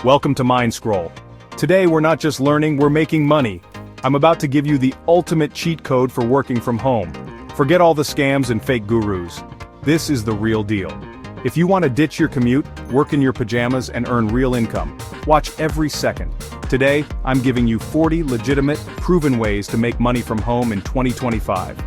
Welcome to Mind Scroll. Today we're not just learning, we're making money. I'm about to give you the ultimate cheat code for working from home. Forget all the scams and fake gurus. This is the real deal. If you want to ditch your commute, work in your pajamas and earn real income, watch every second. Today, I'm giving you 40 legitimate, proven ways to make money from home in 2025.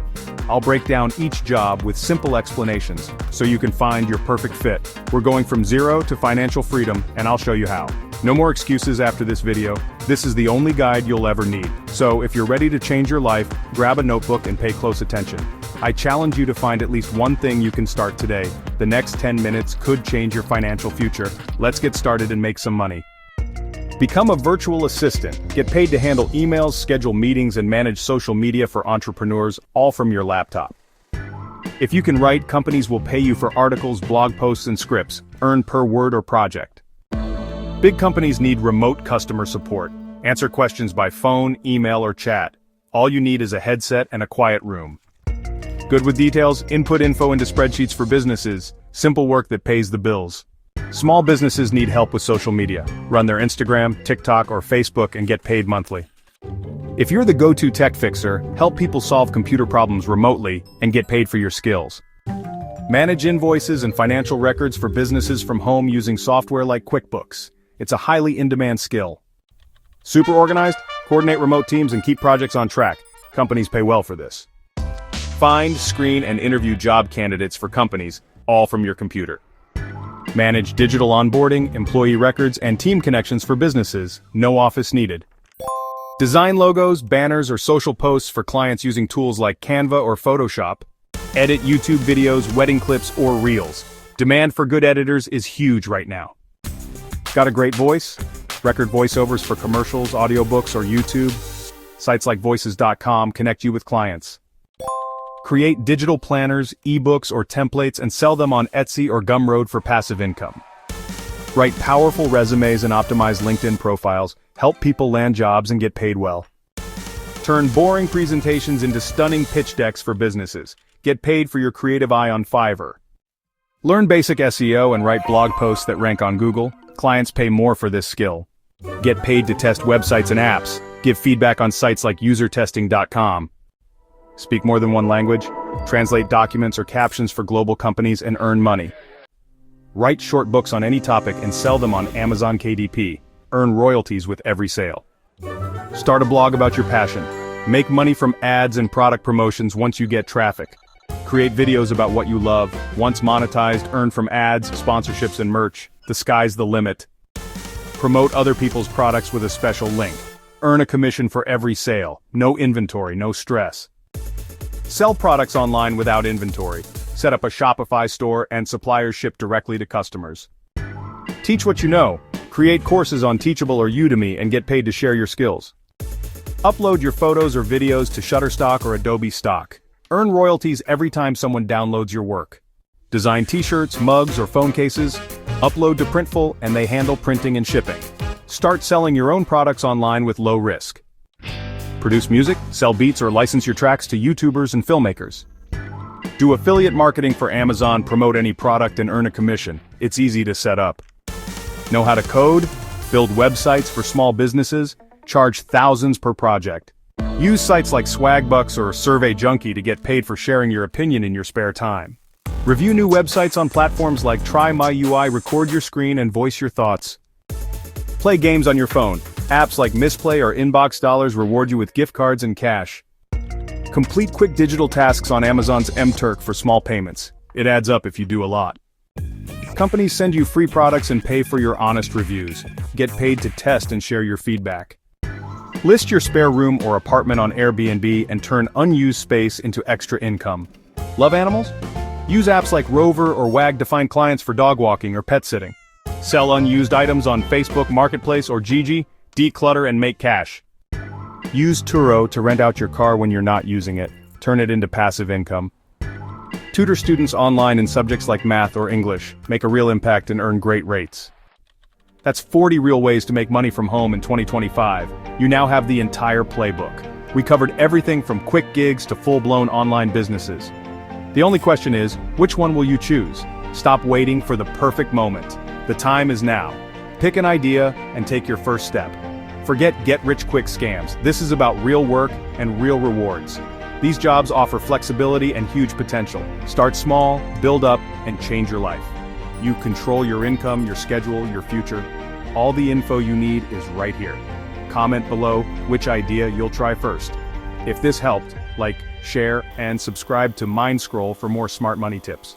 I'll break down each job with simple explanations, so you can find your perfect fit. We're going from zero to financial freedom, and I'll show you how. No more excuses after this video. This is the only guide you'll ever need. So if you're ready to change your life, grab a notebook and pay close attention. I challenge you to find at least one thing you can start today. The next 10 minutes could change your financial future. Let's get started and make some money. Become a virtual assistant. Get paid to handle emails, schedule meetings, and manage social media for entrepreneurs, all from your laptop. If you can write, companies will pay you for articles, blog posts, and scripts. Earn per word or project. Big companies need remote customer support. Answer questions by phone, email, or chat. All you need is a headset and a quiet room. Good with details? Input info into spreadsheets for businesses. Simple work that pays the bills. Small businesses need help with social media. Run their Instagram, TikTok, or Facebook and get paid monthly. If you're the go-to tech fixer, help people solve computer problems remotely and get paid for your skills. Manage invoices and financial records for businesses from home using software like QuickBooks. It's a highly in-demand skill. Super organized? Coordinate remote teams and keep projects on track. Companies pay well for this. Find, screen, and interview job candidates for companies, all from your computer. Manage digital onboarding, employee records, and team connections for businesses, no office needed. Design logos, banners, or social posts for clients using tools like Canva or Photoshop. Edit YouTube videos, wedding clips, or reels. Demand for good editors is huge right now. Got a great voice? Record voiceovers for commercials, audiobooks, or YouTube. Sites like voices.com connect you with clients. Create digital planners, ebooks, or templates and sell them on Etsy or Gumroad for passive income. Write powerful resumes and optimize LinkedIn profiles, help people land jobs and get paid well. Turn boring presentations into stunning pitch decks for businesses. Get paid for your creative eye on Fiverr. Learn basic SEO and write blog posts that rank on Google. Clients pay more for this skill. Get paid to test websites and apps. Give feedback on sites like usertesting.com. Speak more than one language, translate documents or captions for global companies and earn money. Write short books on any topic and sell them on Amazon KDP. Earn royalties with every sale. Start a blog about your passion. Make money from ads and product promotions once you get traffic. Create videos about what you love. Once monetized, earn from ads, sponsorships, and merch. The sky's the limit. Promote other people's products with a special link. Earn a commission for every sale. No inventory, no stress. Sell products online without inventory. Set up a Shopify store and suppliers ship directly to customers. Teach what you know. Create courses on Teachable or Udemy and get paid to share your skills. Upload your photos or videos to Shutterstock or Adobe Stock. Earn royalties every time someone downloads your work. Design t-shirts, mugs, or phone cases. Upload to Printful and they handle printing and shipping. Start selling your own products online with low risk. Produce music, sell beats, or license your tracks to YouTubers and filmmakers. Do affiliate marketing for Amazon, promote any product and earn a commission. It's easy to set up. Know how to code? Build websites for small businesses? Charge thousands per project. Use sites like Swagbucks or Survey Junkie to get paid for sharing your opinion in your spare time. Review new websites on platforms like Try My UI, record your screen and voice your thoughts. Play games on your phone. Apps like Misplay or Inbox Dollars reward you with gift cards and cash. Complete quick digital tasks on Amazon's mTurk for small payments. It adds up if you do a lot. Companies send you free products and pay for your honest reviews. Get paid to test and share your feedback. List your spare room or apartment on Airbnb and turn unused space into extra income. Love animals? Use apps like Rover or Wag to find clients for dog walking or pet sitting. Sell unused items on Facebook Marketplace or Gigi. Declutter and make cash. Use Turo to rent out your car when you're not using it. Turn it into passive income. Tutor students online in subjects like math or English. Make a real impact and earn great rates. That's 40 real ways to make money from home in 2025. You now have the entire playbook. We covered everything from quick gigs to full-blown online businesses. The only question is, which one will you choose? Stop waiting for the perfect moment. The time is now. Pick an idea and take your first step. Forget get-rich-quick scams. This is about real work and real rewards. These jobs offer flexibility and huge potential. Start small, build up, and change your life. You control your income, your schedule, your future. All the info you need is right here. Comment below which idea you'll try first. If this helped, like, share, and subscribe to MindScroll for more smart money tips.